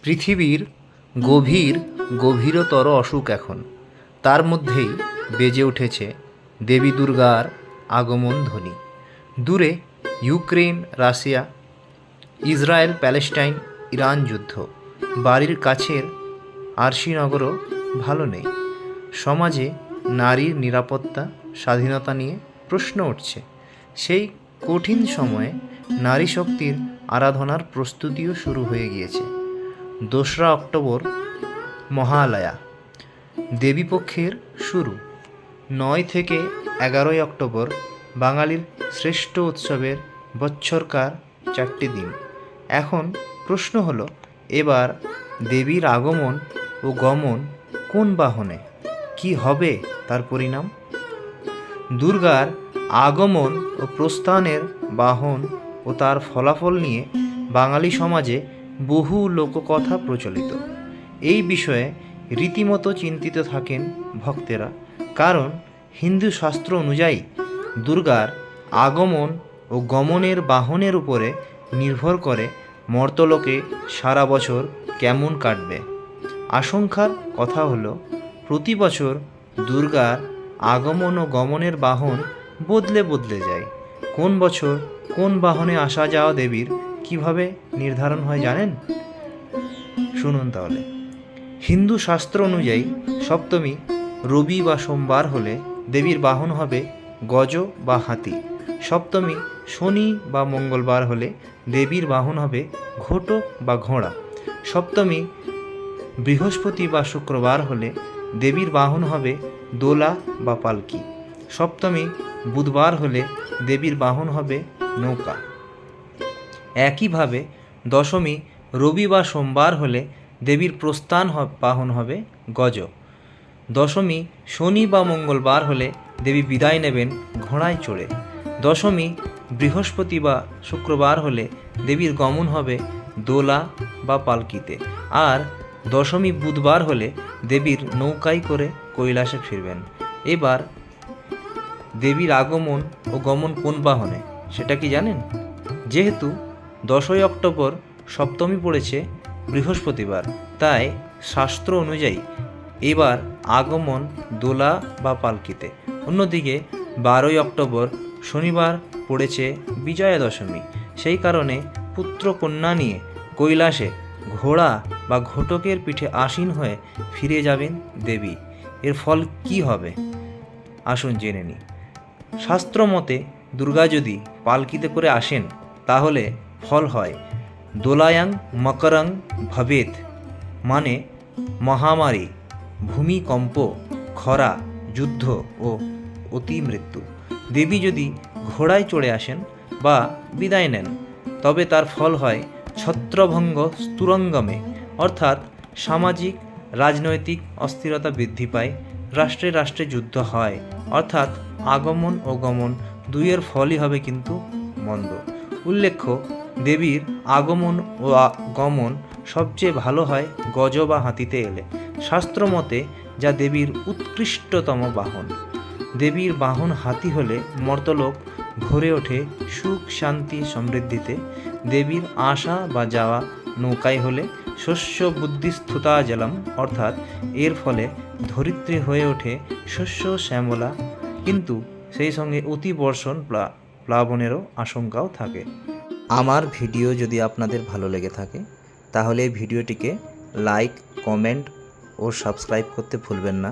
পৃথিবীর গভীরতর অসুখ এখন, তার মধ্যেই বেজে উঠেছে দেবী দুর্গার আগমন ধ্বনি। দূরে Ukraine Russia, Israel Palestine, Iran যুদ্ধ, বাড়ির কাছের আরশিনগরও ভালো নেই। সমাজে নারীর নিরাপত্তা, স্বাধীনতা নিয়ে প্রশ্ন উঠছে। সেই কঠিন সময়ে নারী শক্তির আরাধনার প্রস্তুতিও শুরু হয়ে গিয়েছে। 2রা অক্টোবর মহালয়া, দেবীপক্ষের শুরু। 9 থেকে 11ই অক্টোবর বাঙালির শ্রেষ্ঠ উৎসবের বৎসরকার 4টি দিন। এখন প্রশ্ন হলো, এবার দেবীর আগমন ও গমন কোন বাহনে, কি হবে তার পরিণাম? দুর্গার আগমন ও প্রস্থানের বাহন ও তার ফলাফল নিয়ে বাঙালি সমাজে বহু লোককথা প্রচলিত। এই বিষয়ে রীতিমতো চিন্তিত থাকেন ভক্তেরা, কারণ হিন্দু শাস্ত্র অনুযায়ী দুর্গার আগমন ও গমনের বাহনের উপরে নির্ভর করে মর্তলোকে সারা বছর কেমন কাটবে। আশঙ্কার কথা হলো, প্রতি বছর দুর্গার আগমন ও গমনের বাহন বদলে যায়। কোন বছর কোন বাহনে আসা যাওয়া দেবীর কিভাবে নির্ধারণ হয় জানেন? শুনুন তাহলে। হিন্দু শাস্ত্র অনুযায়ী সপ্তমী রবি বা সোমবার হলে দেবীর বাহন হবে গজ বা হাতি। সপ্তমী শনি বা মঙ্গলবার হলে দেবীর বাহন হবে ঘোটক বা ঘোড়া। সপ্তমী বৃহস্পতি বা শুক্রবার হলে দেবীর বাহন হবে দোলা বা পালকি। সপ্তমী বুধবার হলে দেবীর বাহন হবে নৌকা। একইভাবে দশমী রবি বা সোমবার হলে দেবীর প্রস্থান বাহন হবে গজ। দশমী শনি বা মঙ্গলবার হলে দেবী বিদায় নেবেন ঘোড়ায় চড়ে। দশমী বৃহস্পতি বা শুক্রবার হলে দেবীর গমন হবে দোলা বা পালকিতে। আর দশমী বুধবার হলে দেবীর নৌকায় করে কৈলাসে ফিরবেন। এবার দেবীর আগমন ও গমন কোন বাহনে, সেটা কি জানেন? যেহেতু 10ই অক্টোবর সপ্তমী পড়েছে বৃহস্পতিবার, তাই শাস্ত্র অনুযায়ী এবার আগমন দোলা বা পালকিতে। অন্যদিকে 12ই অক্টোবর শনিবার পড়েছে বিজয়া দশমী। সেই কারণে পুত্র কন্যা নিয়ে কৈলাসে ঘোড়া বা ঘোটকের পিঠে আসীন হয়ে ফিরে যাবেন দেবী। এর ফল কি হবে আসুন জেনে নিই। শাস্ত্র মতে দুর্গা যদি পালকিতে করে আসেন তাহলে ফল হয় দোলায়াং মকরং ভবেত, মানে মহামারী, ভূমিকম্প, খরা, যুদ্ধ ও অতি মৃত্যু। দেবী যদি ঘোড়ায় চড়ে আসেন বা বিদায় নেন তবে তার ফল হয় ছত্রভঙ্গ স্তুরঙ্গমে, অর্থাৎ সামাজিক রাজনৈতিক অস্থিরতা বৃদ্ধি পায়, রাষ্ট্রে রাষ্ট্রে যুদ্ধ হয়, অর্থাৎ আগমন ও গমন দুইয়ের ফলই হবে কিন্তু মন্দ। উল্লেখ্য, দেবীর আগমন ও গমন সবচেয়ে ভালো হয় গজ বা হাতিতে এলে। শাস্ত্র মতে যা দেবীর উৎকৃষ্টতম বাহন। দেবীর বাহন হাতি হলে মর্তলোক ভরে ওঠে সুখ শান্তি সমৃদ্ধিতে। দেবীর আসা বা যাওয়া নৌকায় হলে শস্য বুদ্ধিস্থুতা জলম, অর্থাৎ এর ফলে ধরিত্রী হয়ে ওঠে শস্য শ্যামলা, কিন্তু সেই সঙ্গে অতিবর্ষণ প্লাবনেরও আশঙ্কাও থাকে। আমার ভিডিও যদি আপনাদের ভালো লেগে থাকে তাহলে এই ভিডিওটিকে লাইক, কমেন্ট ও সাবস্ক্রাইব করতে ভুলবেন না।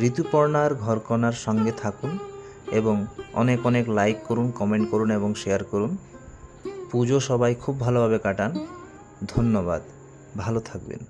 ঋতুপর্ণার ঘরকণার সঙ্গে থাকুন এবং অনেক অনেক লাইক করুন, কমেন্ট করুন এবং শেয়ার করুন। পুজো সবাই খুব ভালোভাবে কাটান। ধন্যবাদ, ভালো থাকবেন।